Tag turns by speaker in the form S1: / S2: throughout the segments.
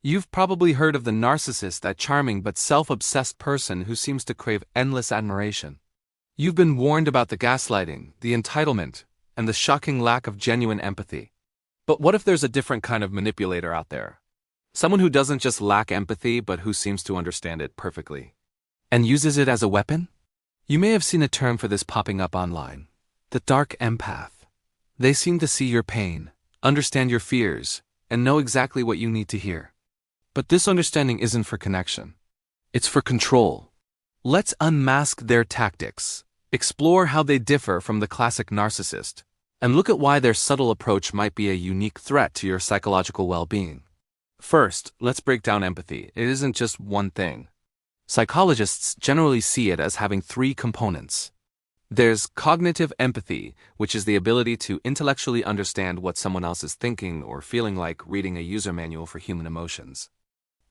S1: You've probably heard of the narcissist, that charming but self-obsessed person who seems to crave endless admiration. You've been warned about the gaslighting, the entitlement, and the shocking lack of genuine empathy. But what if there's a different kind of manipulator out there? Someone who doesn't just lack empathy but who seems to understand it perfectly. And uses it as a weapon? You may have seen a term for this popping up online. The dark empath. They seem to see your pain, understand your fears, and know exactly what you need to hear. But this understanding isn't for connection. It's for control. Let's unmask their tactics, explore how they differ from the classic narcissist, and look at why their subtle approach might be a unique threat to your psychological well-being. First, let's break down empathy. It isn't just one thing. Psychologists generally see it as having three components. There's cognitive empathy, which is the ability to intellectually understand what someone else is thinking or feeling, like reading a user manual for human emotions.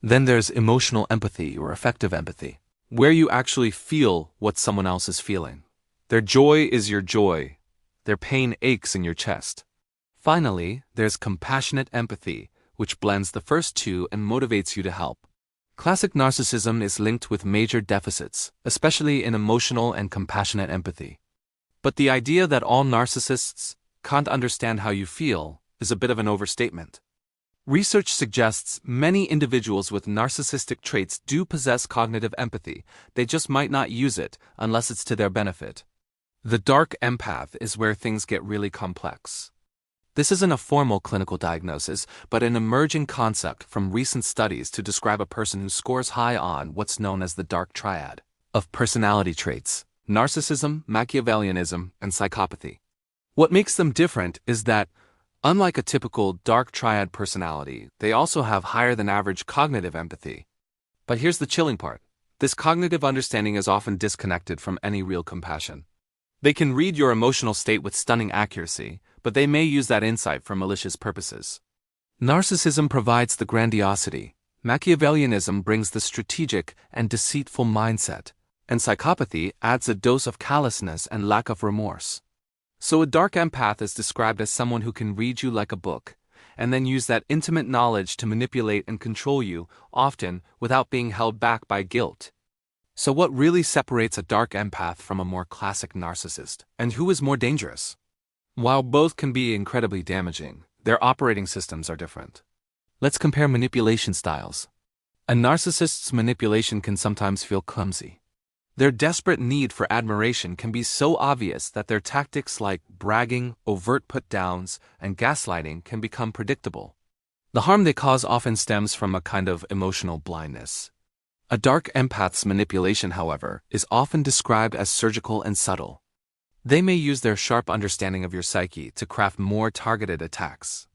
S1: Then there's emotional empathy or affective empathy, where you actually feel what someone else is feeling. Their joy is your joy. Their pain aches in your chest. Finally, there's compassionate empathy, which blends the first two and motivates you to help. Classic narcissism is linked with major deficits, especially in emotional and compassionate empathy. But the idea that all narcissists can't understand how you feel is a bit of an overstatement. Research suggests many individuals with narcissistic traits do possess cognitive empathy. They just might not use it unless it's to their benefit. The dark empath is where things get really complex. This isn't a formal clinical diagnosis, but an emerging concept from recent studies to describe a person who scores high on what's known as the dark triad of personality traits: narcissism, Machiavellianism, and psychopathy. What makes them different is that, unlike a typical dark triad personality, they also have higher than average cognitive empathy. But here's the chilling part. This cognitive understanding is often disconnected from any real compassion. They can read your emotional state with stunning accuracy, but they may use that insight for malicious purposes. Narcissism provides the grandiosity, Machiavellianism brings the strategic and deceitful mindset, and psychopathy adds a dose of callousness and lack of remorse. So a dark empath is described as someone who can read you like a book, and then use that intimate knowledge to manipulate and control you, often without being held back by guilt. So what really separates a dark empath from a more classic narcissist, and who is more dangerous? While both can be incredibly damaging, their operating systems are different. Let's compare manipulation styles. A narcissist's manipulation can sometimes feel clumsy. Their desperate need for admiration can be so obvious that their tactics like bragging, overt put-downs, and gaslighting can become predictable. The harm they cause often stems from a kind of emotional blindness. A dark empath's manipulation, however, is often described as surgical and subtle. They may use their sharp understanding of your psyche to craft more targeted attacks.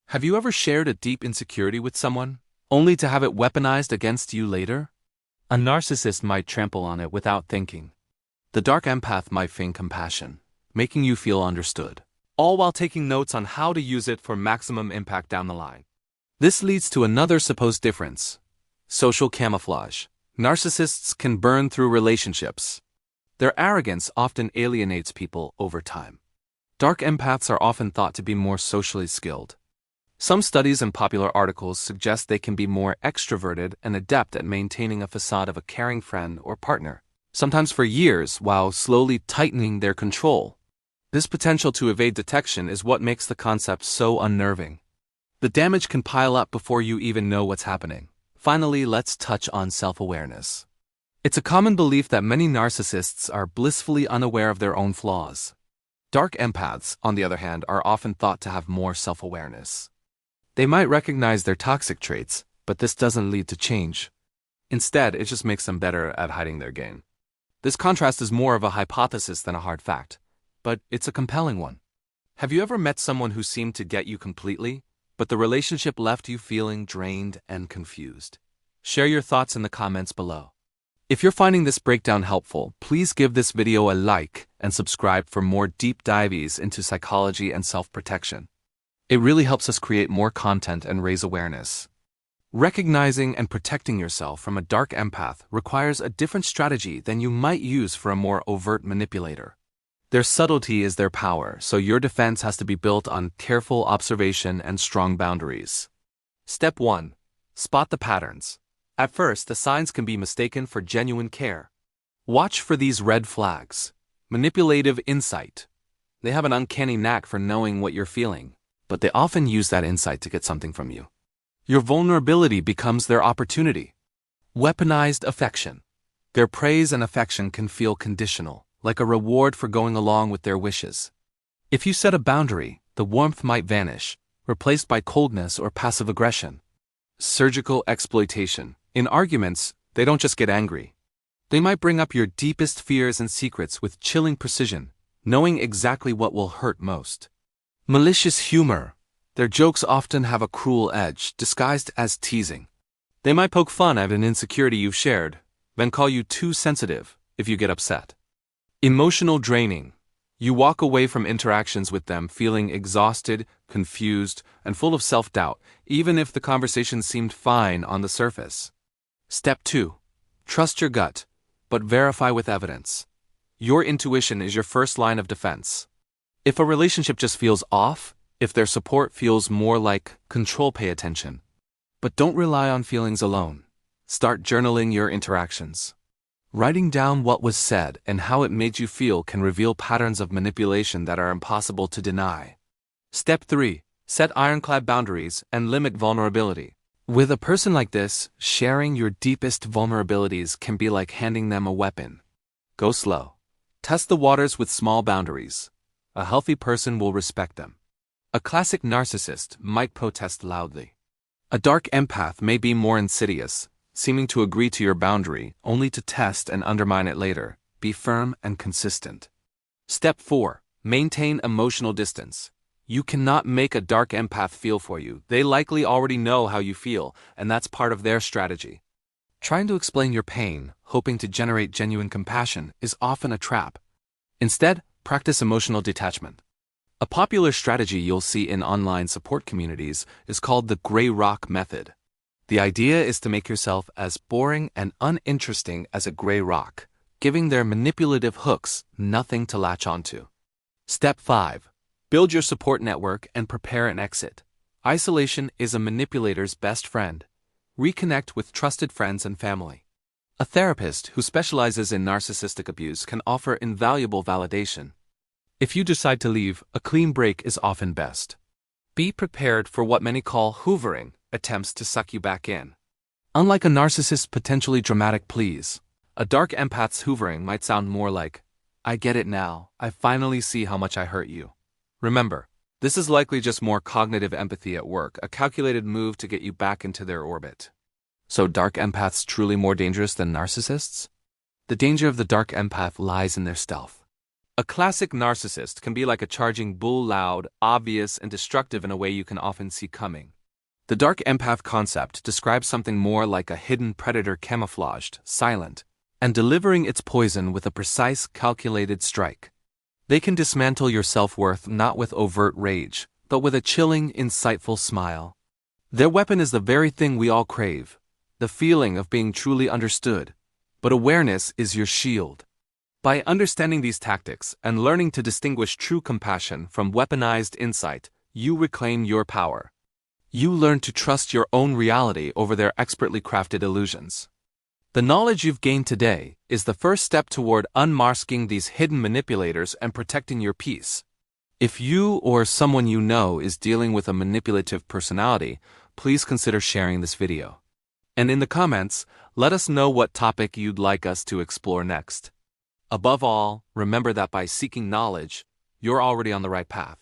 S1: Have you ever shared a deep insecurity with someone, only to have it weaponized against you later? A narcissist might trample on it without thinking. The dark empath might feign compassion, making you feel understood, all while taking notes on how to use it for maximum impact down the line. This leads to another supposed difference: social camouflage. Narcissists can burn through relationships. Their arrogance often alienates people over time. Dark empaths are often thought to be more socially skilled. Some studies and popular articles suggest they can be more extroverted and adept at maintaining a facade of a caring friend or partner, sometimes for years, while slowly tightening their control. This potential to evade detection is what makes the concept so unnerving. The damage can pile up before you even know what's happening. Finally, let's touch on self-awareness. It's a common belief that many narcissists are blissfully unaware of their own flaws. Dark empaths, on the other hand, are often thought to have more self-awareness. They might recognize their toxic traits, but this doesn't lead to change. Instead, it just makes them better at hiding their game. This contrast is more of a hypothesis than a hard fact, but it's a compelling one. Have you ever met someone who seemed to get you completely, but the relationship left you feeling drained and confused? Share your thoughts in the comments below. If you're finding this breakdown helpful, please give this video a like and subscribe for more deep dives into psychology and self-protection. It really helps us create more content and raise awareness. Recognizing and protecting yourself from a dark empath requires a different strategy than you might use for a more overt manipulator. Their subtlety is their power, so your defense has to be built on careful observation and strong boundaries. Step 1. Spot the patterns. At first, the signs can be mistaken for genuine care. Watch for these red flags. Manipulative insight. They have an uncanny knack for knowing what you're feeling, but they often use that insight to get something from you. Your vulnerability becomes their opportunity. Weaponized affection. Their praise and affection can feel conditional, like a reward for going along with their wishes. If you set a boundary, the warmth might vanish, replaced by coldness or passive aggression. Surgical exploitation. In arguments, they don't just get angry. They might bring up your deepest fears and secrets with chilling precision, knowing exactly what will hurt most. Malicious humor. Their jokes often have a cruel edge, disguised as teasing. They might poke fun at an insecurity you've shared, then call you too sensitive if you get upset. Emotional draining. You walk away from interactions with them feeling exhausted, confused, and full of self-doubt, even if the conversation seemed fine on the surface. Step 2. Trust your gut, but verify with evidence. Your intuition is your first line of defense. If a relationship just feels off, if their support feels more like control, pay attention. But don't rely on feelings alone. Start journaling your interactions. Writing down what was said and how it made you feel can reveal patterns of manipulation that are impossible to deny. Step 3. Set ironclad boundaries and limit vulnerability. With a person like this, sharing your deepest vulnerabilities can be like handing them a weapon. Go slow. Test the waters with small boundaries. A healthy person will respect them. A classic narcissist might protest loudly. A dark empath may be more insidious, seeming to agree to your boundary only to test and undermine it later. Be firm and consistent. Step 4. Maintain emotional distance. You cannot make a dark empath feel for you. They likely already know how you feel, and that's part of their strategy. Trying to explain your pain, hoping to generate genuine compassion, is often a trap. Instead, practice emotional detachment. A popular strategy you'll see in online support communities is called the gray rock method. The idea is to make yourself as boring and uninteresting as a gray rock, giving their manipulative hooks nothing to latch onto. Step 5. Build your support network and prepare an exit. Isolation is a manipulator's best friend. Reconnect with trusted friends and family. A therapist who specializes in narcissistic abuse can offer invaluable validation. If you decide to leave, a clean break is often best. Be prepared for what many call hoovering, attempts to suck you back in. Unlike a narcissist's potentially dramatic pleas, a dark empath's hoovering might sound more like, "I get it now, I finally see how much I hurt you." Remember, this is likely just more cognitive empathy at work, a calculated move to get you back into their orbit. So dark empaths truly more dangerous than narcissists? The danger of the dark empath lies in their stealth. A classic narcissist can be like a charging bull, loud, obvious, and destructive in a way you can often see coming. The dark empath concept describes something more like a hidden predator, camouflaged, silent, and delivering its poison with a precise, calculated strike. They can dismantle your self-worth not with overt rage, but with a chilling, insightful smile. Their weapon is the very thing we all crave, the feeling of being truly understood, but awareness is your shield. By understanding these tactics and learning to distinguish true compassion from weaponized insight, you reclaim your power. You learn to trust your own reality over their expertly crafted illusions. The knowledge you've gained today is the first step toward unmasking these hidden manipulators and protecting your peace. If you or someone you know is dealing with a manipulative personality, please consider sharing this video. And in the comments, let us know what topic you'd like us to explore next. Above all, remember that by seeking knowledge, you're already on the right path.